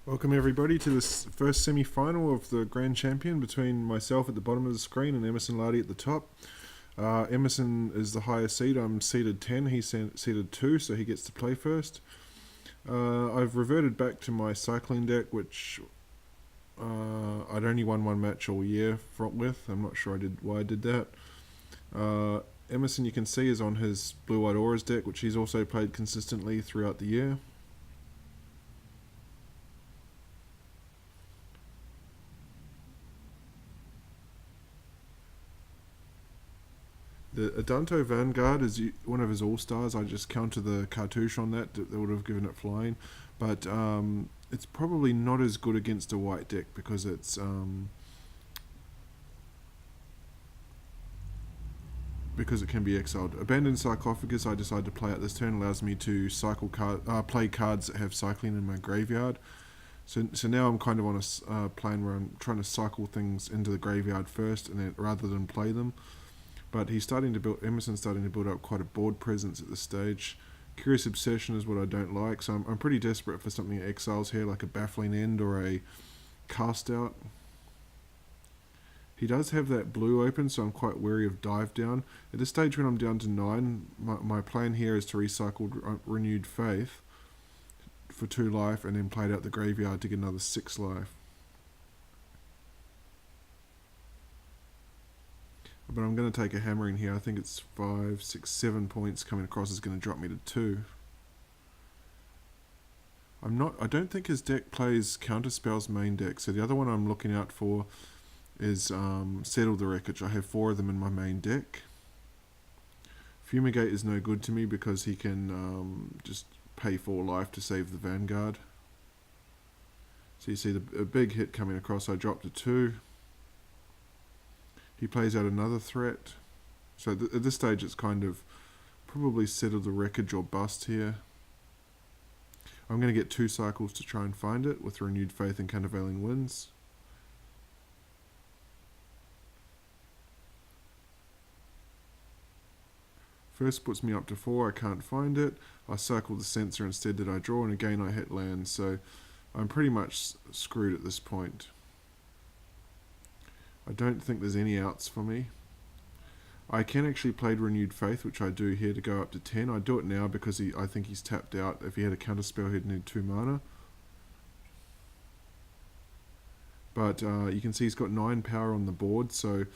Welcome everybody to this first semi-final of the Grand Champion between myself at the bottom of the screen and Emerson Lardie at the top. Emerson is the highest seed. I'm seeded 10, he's seeded 2, so he gets to play first. I've reverted back to my cycling deck, which I'd only won one match all year with. I'm not sure why I did that. Emerson, you can see, is on his Blue-White Auras deck, which he's also played consistently throughout the year. The Adanto Vanguard is one of his all-stars. I just counter the cartouche on that would have given it flying. But it's probably not as good against a white deck because it can be exiled. Abandoned Sarcophagus I decided to play out this turn allows me to play cards that have cycling in my graveyard. So now I'm kind of on a plan where I'm trying to cycle things into the graveyard first, and then rather than play them. But Emerson's starting to build up quite a board presence at this stage. Curious Obsession is what I don't like, so I'm pretty desperate for something that exiles here, like a Baffling End or a Cast Out. He does have that blue open, so I'm quite wary of Dive Down. At this stage when I'm down to 9, my plan here is to recycle Renewed Faith for 2 life and then play it out the graveyard to get another 6 life. But I'm going to take a hammering here. I think it's 5, 6, 7 points coming across is going to drop me to 2. I don't think his deck plays Counterspell's main deck, so the other one I'm looking out for is Settle the Wreckage. I have 4 of them in my main deck. Fumigate is no good to me because he can just pay 4 life to save the Vanguard. So you see a big hit coming across. I dropped to 2. He plays out another threat. So at this stage it's kind of probably Settle the Wreckage or bust here. I'm going to get 2 cycles to try and find it with Renewed Faith and Countervailing Winds. First puts me up to 4, I can't find it. I cycle the Censor instead that I draw, and again I hit land, so I'm pretty much screwed at this point. I don't think there's any outs for me. I can actually play Renewed Faith, which I do here to go up to 10. I do it now because I think he's tapped out. If he had a counterspell, he'd need 2 mana. But you can see he's got 9 power on the board, so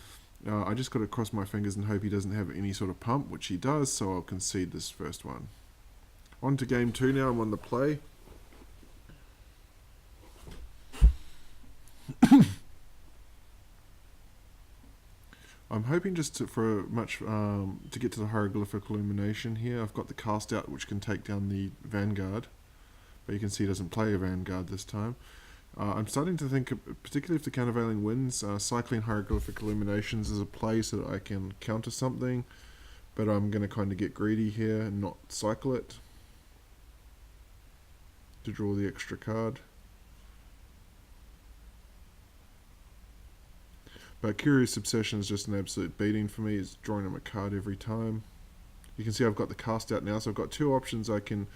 I just got to cross my fingers and hope he doesn't have any sort of pump, which he does, so I'll concede this first one. On to game 2 now. I'm on the play. I'm hoping just to get to the Hieroglyphic Illumination here. I've got the Cast Out, which can take down the Vanguard, but you can see he doesn't play a Vanguard this time. I'm starting to think, particularly if the Countervailing Winds, cycling Hieroglyphic Illuminations is a play so that I can counter something, but I'm going to kind of get greedy here and not cycle it to draw the extra card. But Curious Obsession is just an absolute beating for me. It's drawing him a card every time. You can see I've got the Cast Out now, so I've got 2 options. I can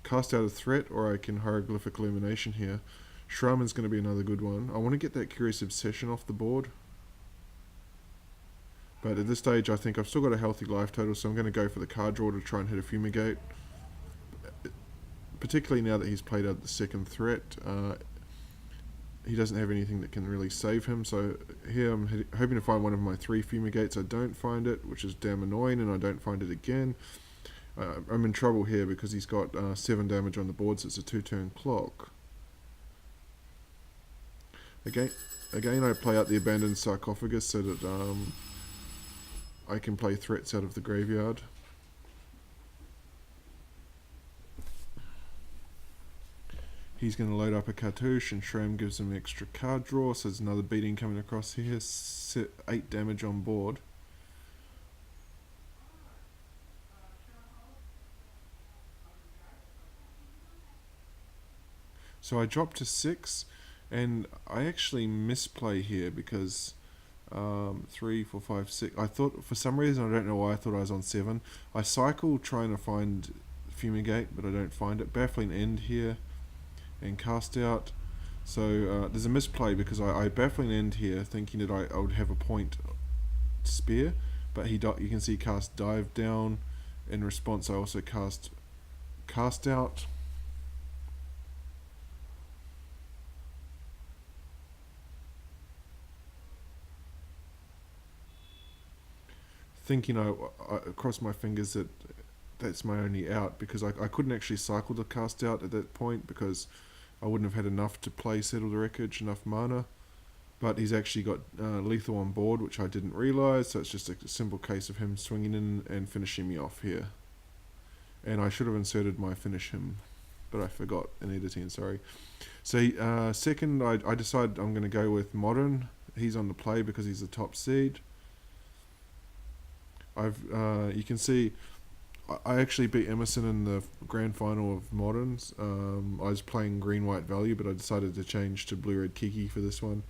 cast out a threat, or I can Hieroglyphic Illumination here. Shraman's going to be another good one. I want to get that Curious Obsession off the board. But at this stage, I think I've still got a healthy life total, so I'm going to go for the card draw to try and hit a Fumigate. Particularly now that he's played out the second threat. He doesn't have anything that can really save him, so here I'm hoping to find one of my 3 Fumigates. I don't find it, which is damn annoying, and I don't find it again. I'm in trouble here because he's got 7 damage on the board, so it's a 2-turn clock. Again I play out the Abandoned Sarcophagus so that I can play threats out of the graveyard. He's going to load up a cartouche, and Shram gives him extra card draw, so there's another beating coming across here. 8 damage on board. So I dropped to 6, and I actually misplay here because 3, 4, 5, 6. I thought, for some reason, I don't know why, I thought I was on 7. I cycle trying to find Fumigate, but I don't find it. Baffling End here. And Cast Out. So there's a misplay because I baffling end here, thinking that I would have a point spear, but you can see cast dive down. In response, I also cast out. Thinking I crossed my fingers that that's my only out, because I couldn't actually cycle the cast out at that point because I wouldn't have had enough to play Settle the Wreckage, enough mana. But he's actually got lethal on board, which I didn't realise, so it's just a simple case of him swinging in and finishing me off here. And I should have inserted my finish him, but I forgot in editing, sorry. So second, I decided I'm going to go with Modern. He's on the play because he's the top seed. You can see I actually beat Emerson in the grand final of Moderns. I was playing green-white value, but I decided to change to blue-red Kiki for this one.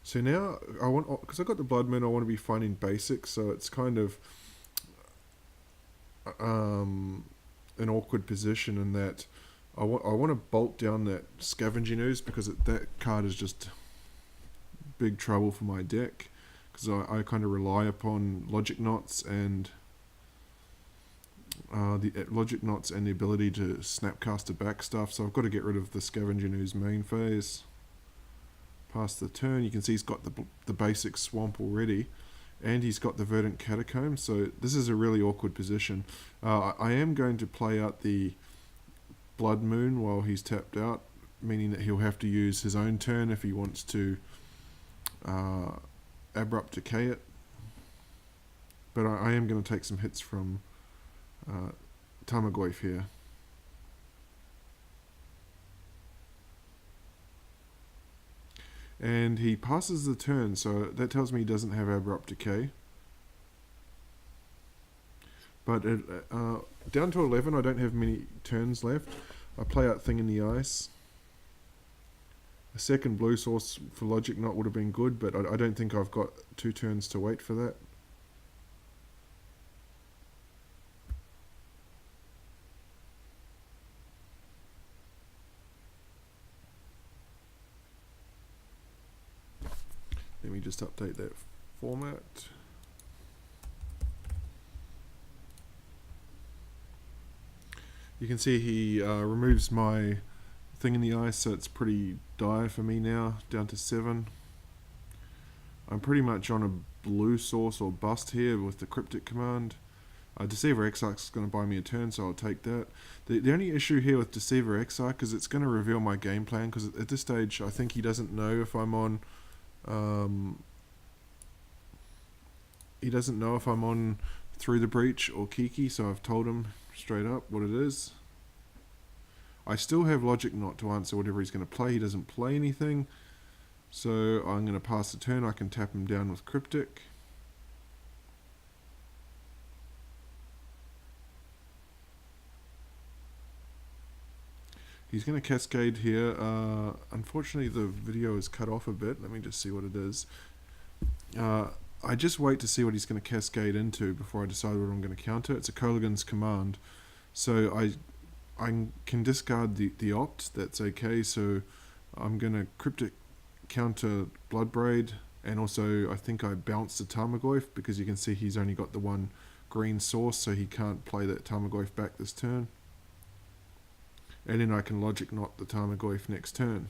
So now because I got the Blood Moon, I want to be finding basics, so it's kind of an awkward position in that I want to bolt down that Scavenging Ooze because that card is just big trouble for my deck, because I kind of rely upon Logic Knots and the ability to Snapcaster back stuff, so I've got to get rid of the Scavenging Ooze main phase. Past the turn, you can see he's got the basic swamp already, and he's got the Verdant Catacomb, so this is a really awkward position. I am going to play out the Blood Moon while he's tapped out, meaning that he'll have to use his own turn if he wants to Abrupt Decay it. But I am going to take some hits from Tarmogoyf here. And he passes the turn, so that tells me he doesn't have Abrupt Decay. But down to 11, I don't have many turns left. I play out Thing in the Ice. A second blue source for Logic Knot would have been good, but I don't think I've got 2 turns to wait for that. Let me just update that format. You can see he removes my Thing in the Ice, so it's pretty dire for me now, down to 7. I'm pretty much on a blue source or bust here with the Cryptic command. Deceiver Exarch is going to buy me a turn, so I'll take that. The only issue here with Deceiver Exarch is it's going to reveal my game plan, because at this stage I think he doesn't know if I'm on he doesn't know if I'm on Through the Breach or Kiki, so I've told him straight up what it is. I still have Logic Knot to answer whatever he's going to play. He doesn't play anything, so I'm going to pass the turn. I can tap him down with Cryptic. He's going to Cascade here. Unfortunately, the video is cut off a bit. Let me just see what it is. I just wait to see what he's going to Cascade into before I decide what I'm going to counter. It's a Kolaghan's Command. So I can discard the Opt. That's okay. So I'm going to Cryptic counter Bloodbraid. And also, I think I bounce the Tarmogoyf because you can see he's only got the one green source, so he can't play that Tarmogoyf back this turn. And then I can Logic Knot the Tarmogoyf next turn.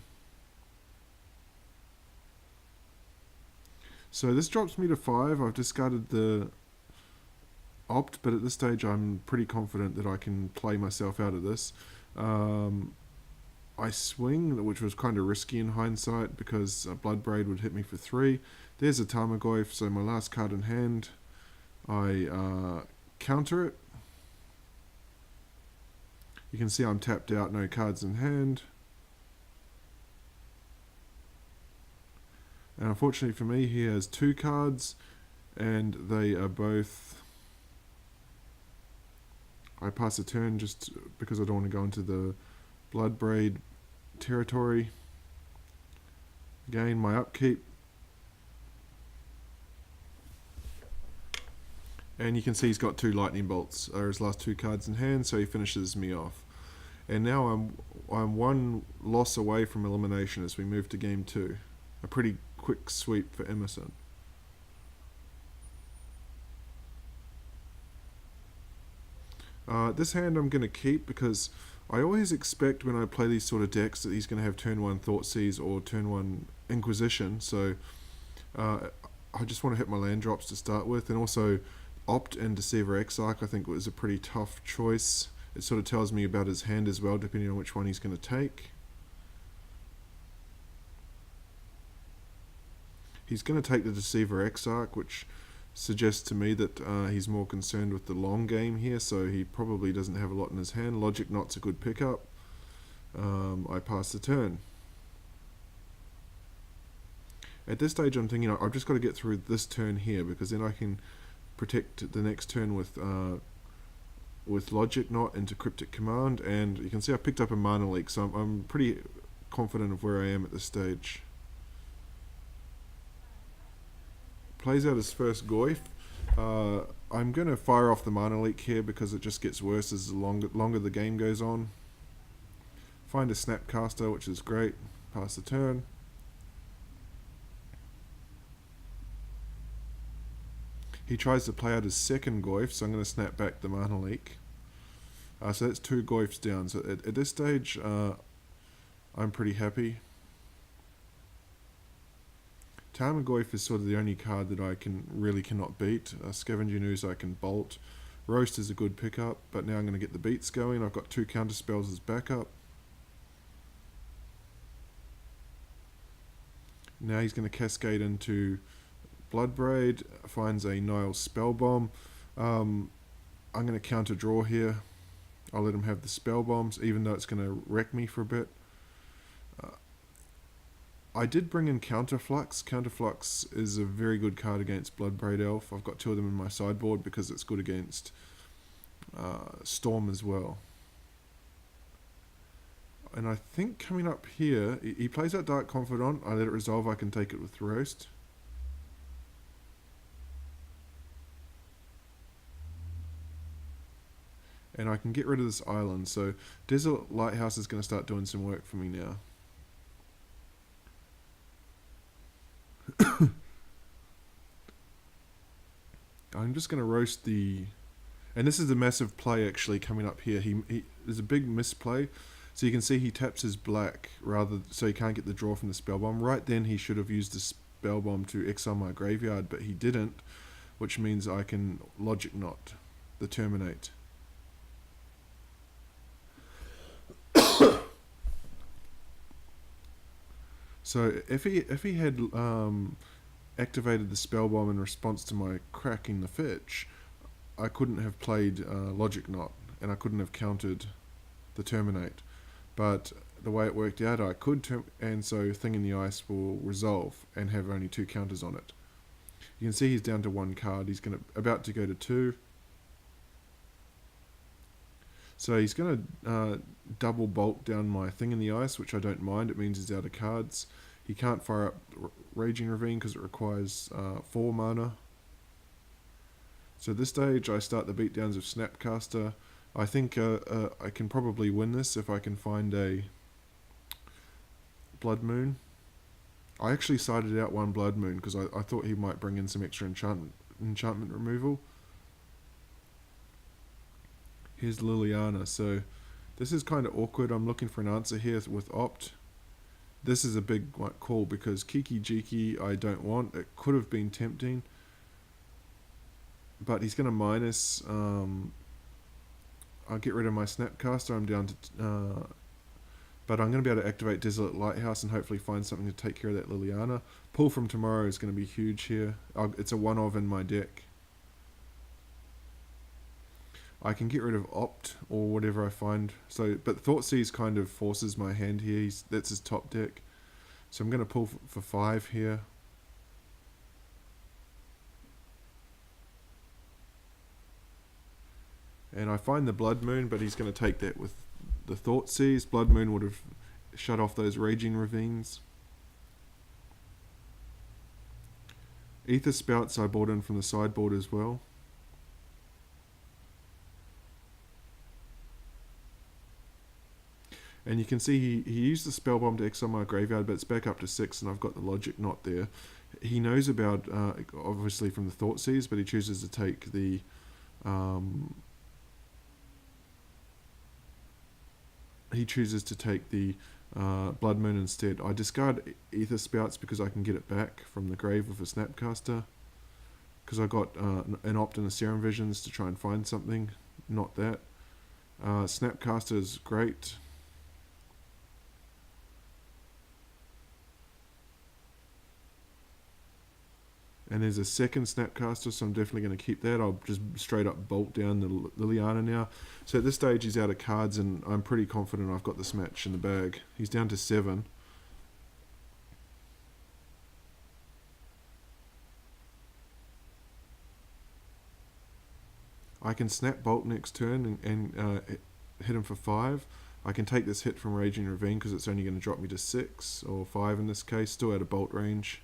So this drops me to 5. I've discarded the Opt, but at this stage I'm pretty confident that I can play myself out of this. I swing, which was kind of risky in hindsight because Bloodbraid would hit me for 3. There's a Tarmogoyf, so my last card in hand. I counter it. You can see I'm tapped out, no cards in hand. And unfortunately for me, he has 2 cards, and they are both... I pass a turn just because I don't want to go into the Bloodbraid territory. Again, my upkeep. And you can see he's got 2 lightning bolts, are his last 2 cards in hand, so he finishes me off. And now I'm 1 loss away from elimination as we move to game 2. A pretty quick sweep for Emerson. This hand I'm going to keep because I always expect when I play these sort of decks that he's going to have turn 1 Thoughtseize or turn 1 Inquisition, so I just want to hit my land drops to start with, and also Opt and Deceiver Exarch I think was a pretty tough choice. It sort of tells me about his hand as well, depending on which one he's going to take. He's going to take the Deceiver Exarch, which suggests to me that he's more concerned with the long game here, so he probably doesn't have a lot in his hand. Logic Knot's a good pickup. I pass the turn. At this stage I'm thinking I've just got to get through this turn here, because then I can protect the next turn with Logic Knot into Cryptic Command, and you can see I picked up a Mana Leak, so I'm pretty confident of where I am at this stage. Plays out his first Goyf. I'm going to fire off the Mana Leak here because it just gets worse as the longer the game goes on. Find a Snapcaster, which is great. Pass the turn. He tries to play out his second Goyf, so I'm going to snap back the Mana Leak. So that's 2 Goyfs down. So at this stage, I'm pretty happy. Tarmogoyf is sort of the only card that I cannot beat. Scavenging Ooze I can bolt. Roast is a good pickup, but now I'm going to get the beats going. I've got 2 counter spells as backup. Now he's going to cascade into Bloodbraid, finds a Nile Spellbomb. I'm going to counter draw here. I'll let him have the spell bombs, even though it's going to wreck me for a bit. I did bring in Counterflux. Counterflux is a very good card against Bloodbraid Elf. I've got 2 of them in my sideboard because it's good against Storm as well. And I think coming up here, he plays out Dark Confidant. I let it resolve, I can take it with Roast. And I can get rid of this island, so Desert Lighthouse is going to start doing some work for me now. I'm just going to roast the... And this is a massive play actually coming up here. There's a big misplay. So you can see he taps his black so he can't get the draw from the Spellbomb. Right then he should have used the Spellbomb to exile my graveyard, but he didn't, which means I can Logic Knot the Terminate. So if he had activated the Spellbomb in response to my cracking the fetch, I couldn't have played Logic Knot, and I couldn't have countered the Terminate. But the way it worked out, I could, and so Thing in the Ice will resolve and have only 2 counters on it. You can see he's down to 1 card. He's about to go to 2. So he's going to double bolt down my Thing in the Ice, which I don't mind. It means he's out of cards. He can't fire up Raging Ravine because it requires 4 mana. So at this stage, I start the beatdowns of Snapcaster. I think I can probably win this if I can find a Blood Moon. I actually sided out 1 Blood Moon because I thought he might bring in some extra enchantment removal. Here's Liliana. So this is kind of awkward. I'm looking for an answer here with Opt. This is a big call because Kiki Jiki I don't want. It could have been tempting. But he's going to minus... I'll get rid of my Snapcaster. I'm down to... but I'm going to be able to activate Desolate Lighthouse and hopefully find something to take care of that Liliana. Pull from Tomorrow is going to be huge here. It's a 1-of in my deck. I can get rid of Opt or whatever I find. But Thoughtseize kind of forces my hand here. That's his top deck. So I'm going to pull for 5 here. And I find the Blood Moon, but he's going to take that with the Thoughtseize. Blood Moon would have shut off those Raging Ravines. Ether Spouts I bought in from the sideboard as well. And you can see he used the spell bomb to exile my graveyard, but it's back up to 6, and I've got the logic knot there. He knows about, obviously from the Thoughtseize, but he chooses to take the Blood Moon instead. I discard Ether Spouts because I can get it back from the grave with a Snapcaster, because I got an Opt and a Serum Visions to try and find something, not that. Snapcaster is great. And there's a second Snapcaster, so I'm definitely going to keep that. I'll just straight up bolt down the Liliana now. So at this stage he's out of cards, and I'm pretty confident I've got this match in the bag. He's down to 7. I can snap bolt next turn and hit him for 5. I can take this hit from Raging Ravine because it's only going to drop me to 6 or 5 in this case, still out of bolt range.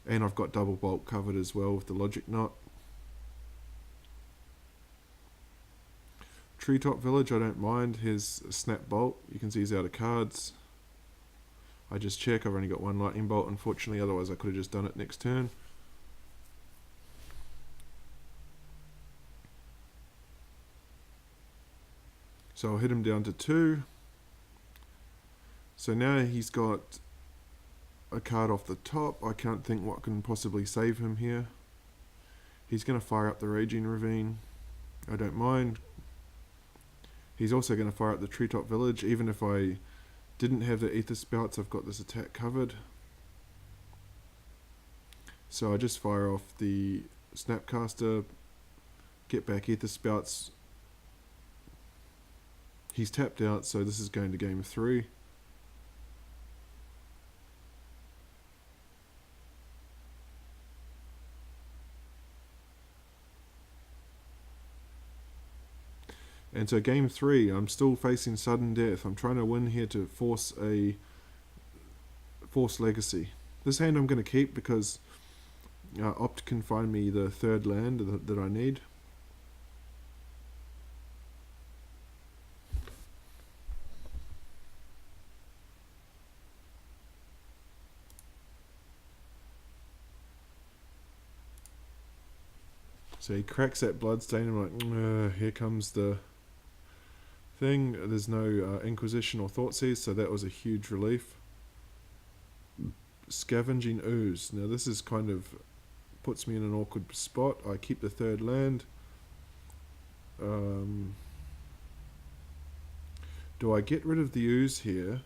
And I've got double bolt covered as well with the logic knot. Treetop Village, I don't mind. Here's a snap bolt. You can see he's out of cards. I just check. I've only got 1 lightning bolt, unfortunately. Otherwise, I could have just done it next turn. So I'll hit him down to 2. So now he's got a card off the top. I can't think what can possibly save him here. He's going to fire up the Raging Ravine. I don't mind. He's also going to fire up the Treetop Village. Even if I didn't have the Ether Spouts, I've got this attack covered. So I just fire off the Snapcaster, get back Ether Spouts. He's tapped out, so this is going to game 3. And so game 3, I'm still facing sudden death. I'm trying to win here to force Legacy. This hand I'm going to keep because Opt can find me the 3rd land that I need. So he cracks that Bloodstain. I'm like, here comes the thing. There's no Inquisition or Thoughtseize, so that was a huge relief. Scavenging Ooze. Now this is kind of puts me in an awkward spot. I keep the 3rd land. Do I get rid of the Ooze here,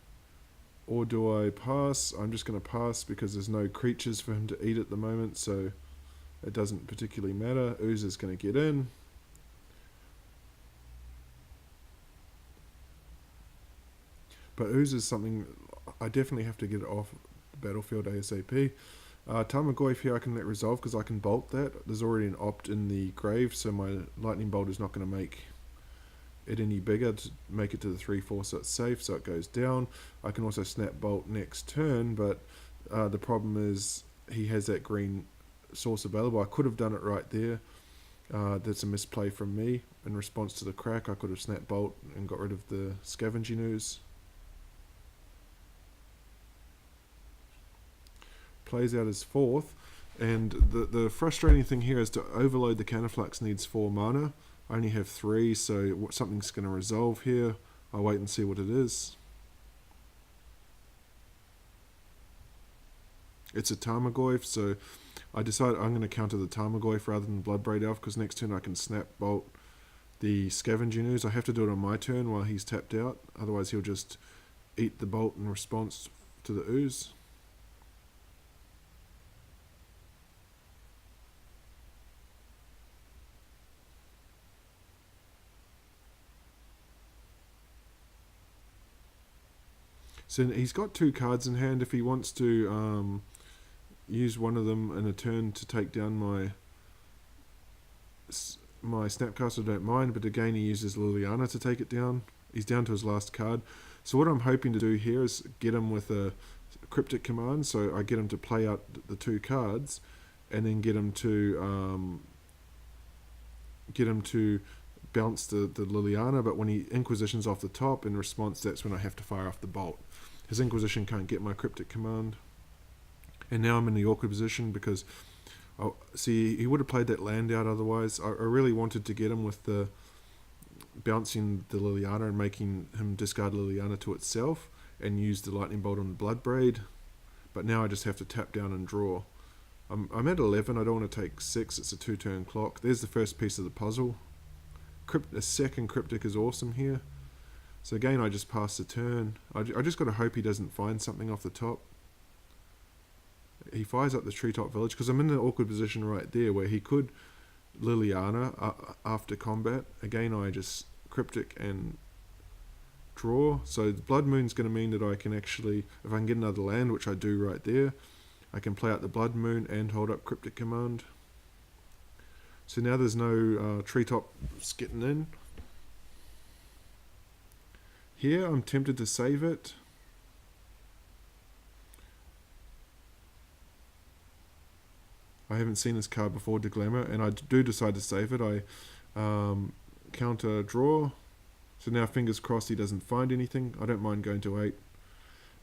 or do I pass? I'm just going to pass because there's no creatures for him to eat at the moment, so it doesn't particularly matter. Ooze is going to get in. But Ooze is something I definitely have to get it off the battlefield ASAP. Tarmogoyf here I can let resolve because I can bolt that. There's already an Opt in the grave, so my lightning bolt is not going to make it any bigger to make it to the 3/4, so it's safe, so it goes down. I can also snap bolt next turn, but the problem is he has that green source available. I could have done it right there. That's a misplay from me. In response to the crack, I could have snapped bolt and got rid of the Scavenging Ooze. Plays out his 4th, and the frustrating thing here is to overload the Canaflux needs 4 mana. I only have 3, so something's going to resolve here. I'll wait and see what it is. It's a Tarmogoyf, so I decided I'm going to counter the Tarmogoyf rather than Bloodbraid Elf, because next turn I can snap bolt the Scavenging Ooze. I have to do it on my turn while he's tapped out, otherwise he'll just eat the bolt in response to the Ooze. So he's got 2 cards in hand. If he wants to use one of them in a turn to take down my Snapcaster, I don't mind, but again he uses Liliana to take it down. He's down to his last card. So what I'm hoping to do here is get him with a Cryptic Command, so I get him to play out the 2 cards, and then get him to bounce the Liliana, but when he Inquisitions off the top, in response, that's when I have to fire off the bolt. His Inquisition can't get my Cryptic Command. And now I'm in the awkward position because, see, he would have played that land out otherwise. I really wanted to get him with the bouncing the Liliana and making him discard Liliana to itself and use the Lightning Bolt on the Bloodbraid. But now I just have to tap down and draw. I'm at 11, I don't want to take 6, it's a 2-turn clock. There's the first piece of the puzzle. A second Cryptic is awesome here. So again, I just pass the turn. I just got to hope he doesn't find something off the top. He fires up the Treetop Village, because I'm in an awkward position right there where he could Liliana after combat. Again, I just Cryptic and draw. So the Blood Moon's going to mean that I can actually, if I can get another land, which I do right there, I can play out the Blood Moon and hold up Cryptic Command. So now there's no treetops getting in. Here I'm tempted to save it. I haven't seen this card before, Deglamour, and I do decide to save it. I counter draw. So now fingers crossed he doesn't find anything. I don't mind going to 8.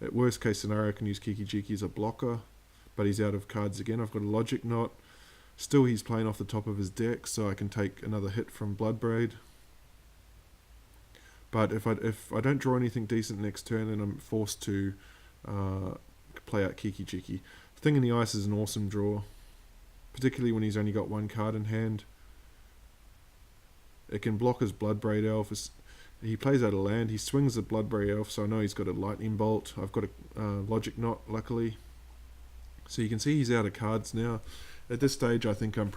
At worst case scenario, I can use Kiki-Jiki as a blocker, but he's out of cards again. I've got a Logic Knot. Still, he's playing off the top of his deck, so I can take another hit from Bloodbraid. But if I don't draw anything decent next turn, then I'm forced to play out Kiki-Jiki. Thing in the Ice is an awesome draw, particularly when he's only got one card in hand. It can block his Bloodbraid Elf. He plays out a land. He swings the Bloodbraid Elf, so I know he's got a Lightning Bolt. I've got a Logic Knot, luckily. So you can see he's out of cards now. At this stage, I think I'm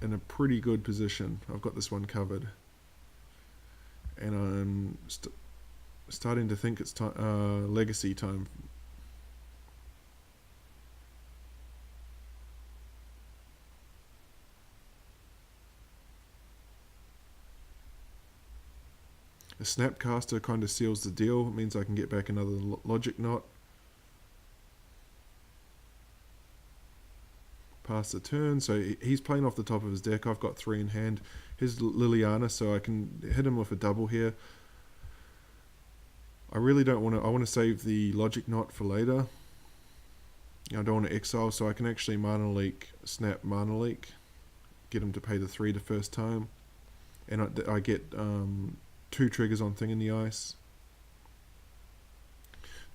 in a pretty good position. I've got this one covered. And I'm starting to think it's legacy time. A Snapcaster kind of seals the deal. It means I can get back another Logic Knot. Pass the turn. So he's playing off the top of his deck. I've got 3 in hand. Here's Liliana, so I can hit him with a double here. I really don't want to. I want to save the Logic Knot for later. I don't want to exile, so I can actually Mana Leak, snap Mana Leak, get him to pay the 3 the first time, and I get 2 triggers on Thing in the Ice.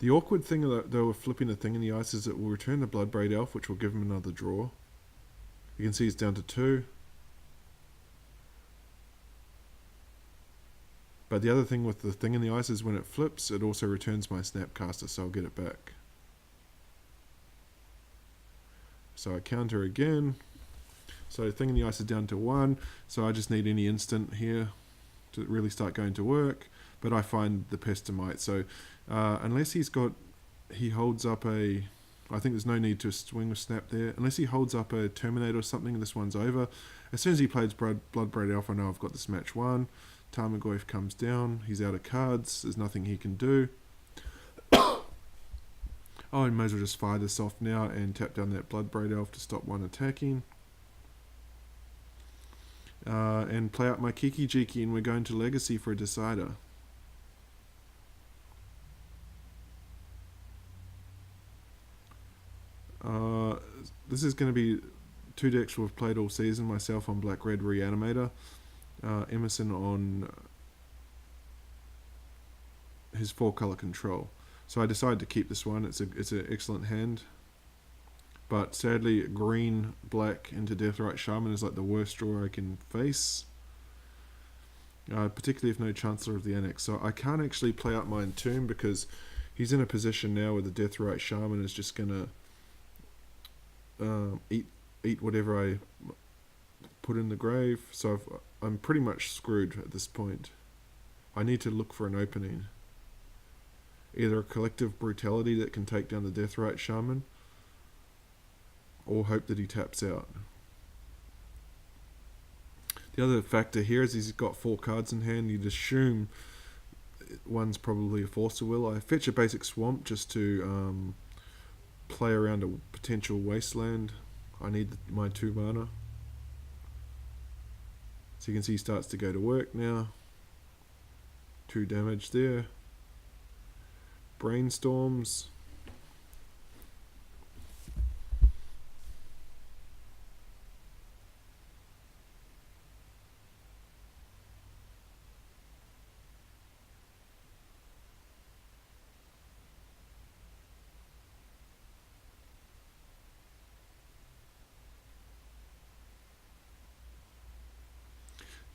The awkward thing though with flipping the Thing in the Ice is it will return the Bloodbraid Elf, which will give him another draw. You can see it's down to 2. But the other thing with the Thing in the Ice is when it flips, it also returns my Snapcaster, so I'll get it back. So I counter again. So Thing in the Ice is down to 1, so I just need any instant here to really start going to work. But I find the Pestamite, so unless he holds up a, I think there's no need to swing or snap there. Unless he holds up a Terminator or something, this one's over. As soon as he plays Bloodbraid Elf, I know I've got this match won. Tarmogoyf comes down, he's out of cards, there's nothing he can do. Oh, I may as well just fire this off now and tap down that Bloodbraid Elf to stop one attacking. And play out my Kiki-Jiki, and we're going to Legacy for a decider. This is going to be 2 decks we've played all season. Myself on Black-Red Reanimator, Emerson on his 4-color control. So I decided to keep this one. It's an excellent hand. But sadly, green, black into Deathrite Shaman is like the worst draw I can face. Particularly if no Chancellor of the Annex. So I can't actually play out my Entomb because he's in a position now where the Deathrite Shaman is just going to eat whatever I put in the grave. So I'm pretty much screwed at this point. I need to look for an opening. Either a Collective Brutality that can take down the Deathrite Shaman, or hope that he taps out. The other factor here is he's got 4 cards in hand. You'd assume one's probably a Force of Will. I fetch a basic Swamp just to play around a potential wasteland. I need my 2 mana. So you can see he starts to go to work now. 2 damage there. Brainstorms.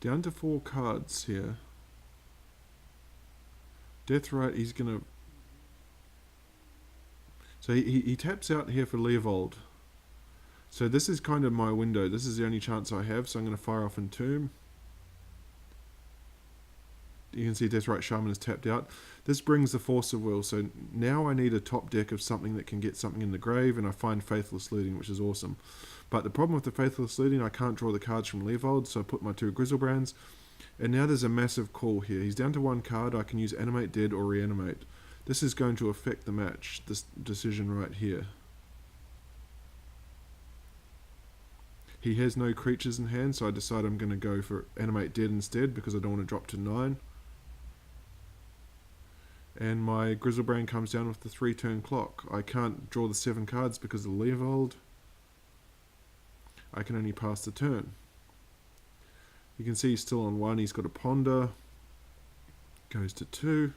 Down to 4 cards here. Deathrite, he's going to... So he taps out here for Leovold. So this is kind of my window. This is the only chance I have, so I'm going to fire off Entomb. You can see Deathrite Shaman is tapped out. This brings the Force of Will, so now I need a top deck of something that can get something in the grave, and I find Faithless Looting, which is awesome. But the problem with the Faithless Looting, I can't draw the cards from Leovold, so I put my 2 Grizzlebrands. And now there's a massive call here. He's down to 1 card. I can use Animate Dead or Reanimate. This is going to affect the match, this decision right here. He has no creatures in hand, so I decide I'm going to go for Animate Dead instead because I don't want to drop to 9. And my Grizzlebrand comes down with the 3-turn clock. I can't draw the 7 cards because of Leovold. I can only pass the turn. You can see he's still on 1. He's got a Ponder. Goes to 2.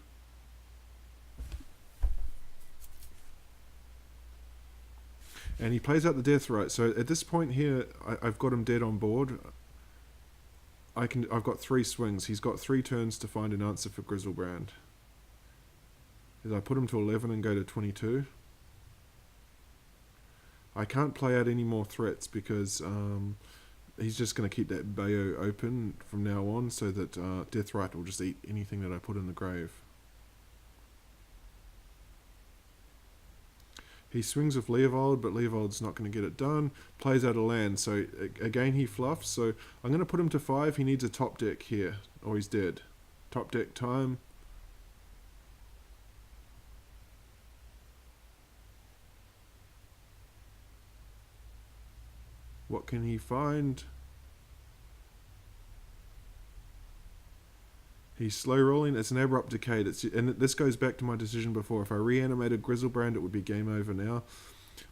And he plays out the Deathrite. So at this point here, I've got him dead on board. I've got 3 swings. He's got 3 turns to find an answer for Grizzlebrand. I put him to 11 and go to 22. I can't play out any more threats because he's just going to keep that Bayo open from now on so that Deathrite will just eat anything that I put in the grave. He swings with Leovold, but Leovold's not going to get it done. Plays out a land, so again he fluffs. So I'm going to put him to 5. He needs a top deck here, or he's dead. Top deck time. What can he find? He's slow rolling. It's an Abrupt Decay. And this goes back to my decision before. If I reanimated Grizzlebrand, it would be game over now.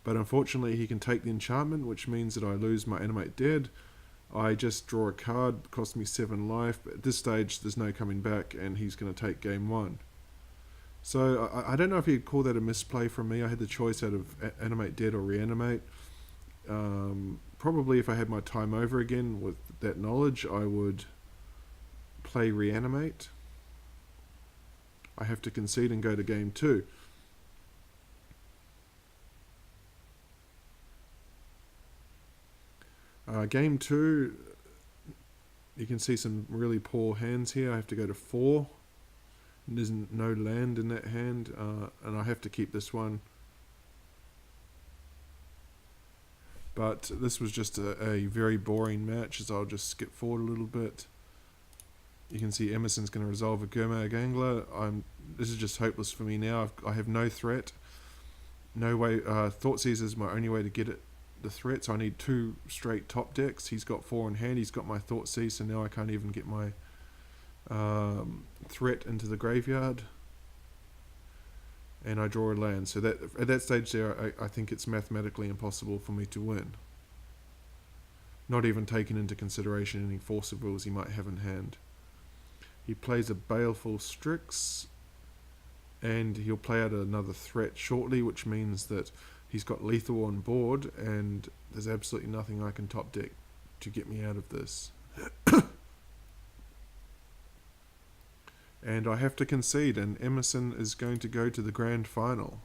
But unfortunately, he can take the enchantment, which means that I lose my Animate Dead. I just draw a card, cost me 7 life. But at this stage, there's no coming back, and he's going to take game 1. So I don't know if you'd call that a misplay from me. I had the choice out of Animate Dead or Reanimate. Probably if I had my time over again with that knowledge, I would play Reanimate. I have to concede and go to game 2. Game 2, you can see some really poor hands here. I have to go to 4. There's no land in that hand, and I have to keep this one. But this was just a very boring match, as I'll just skip forward a little bit. You can see Emerson's going to resolve a Gurmag Angler. This is just hopeless for me now. I have no threat. No way. Thoughtseize is my only way to get the threat, so I need 2 straight top decks. He's got 4 in hand. He's got my Thoughtseize, so now I can't even get my threat into the graveyard. And I draw a land. So that at that stage there, I think it's mathematically impossible for me to win. Not even taking into consideration any Force of Wills he might have in hand. He plays a Baleful Strix, and he'll play out another threat shortly, which means that he's got lethal on board, and there's absolutely nothing I can top deck to get me out of this. And I have to concede, and Emerson is going to go to the grand final.